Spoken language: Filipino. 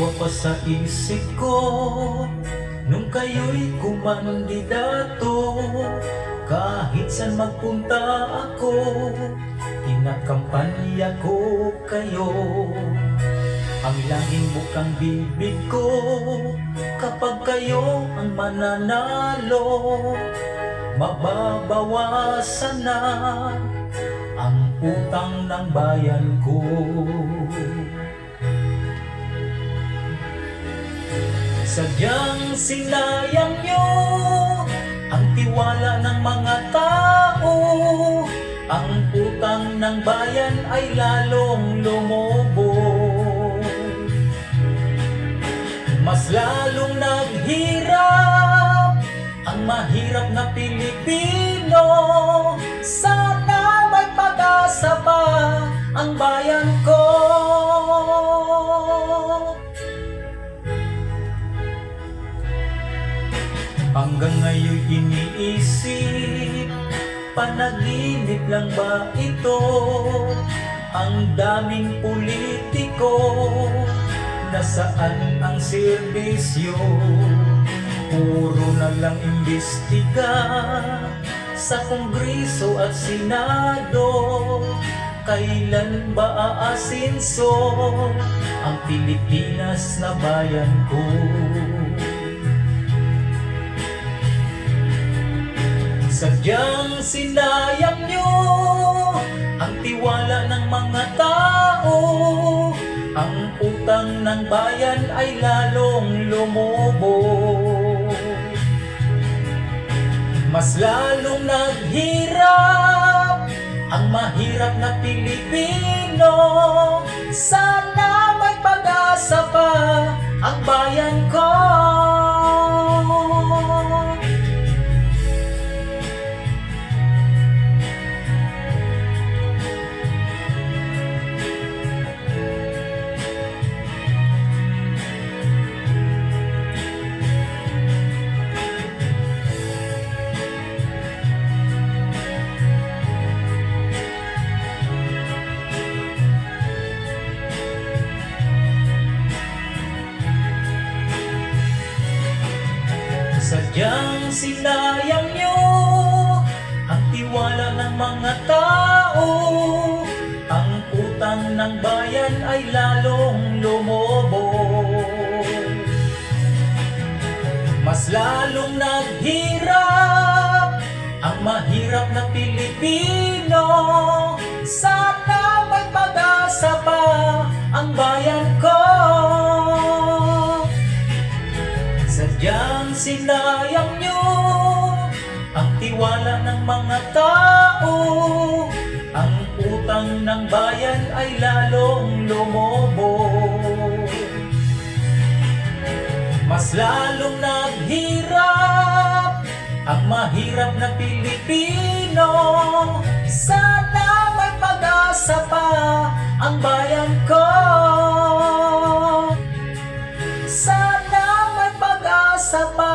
Dalawa pa sa isip ko nung kayo'y kumandidato. Kahit saan magpunta ako, kinakampanya ko kayo. Ang laging bukang bibig ko kapag kayo ang mananalo. Mababawasan na ang utang ng bayan ko. Sadyang sinayang nyo ang tiwala ng mga tao. Ang utang ng bayan ay lalong lumobo. Mas lalong naghirap ang mahirap na Pilipino. Sana may pag-asa pa ang bayan ko. Hanggang ngayon iniisip, panaginip lang ba ito? Ang daming politiko, nasaan ang serbisyo? Puro na lang imbestiga sa Kongreso at Senado. Kailan ba aasinso ang Pilipinas na bayan ko? Sadyang sinayang nyo ang tiwala ng mga tao. Ang utang ng bayan ay lalong lumobo. Mas lalong naghirap ang mahirap na Pilipino. Sana may pag-asa pa ang bayan ko. Sadyang sinayang nyo ang tiwala ng mga tao. Ang utang ng bayan ay lalong lumobo. Mas lalong naghirap ang mahirap na Pilipino. Sana may pag-asa pa ang bayan ko. Sadyang sinayang nyo ang tiwala ng mga tao. Ang utang ng bayan ay lalong lumobo. Mas lalong naghirap ang mahirap na Pilipino. Sana may pag-asa pa ang bayan ko. Sana may pag-asa pa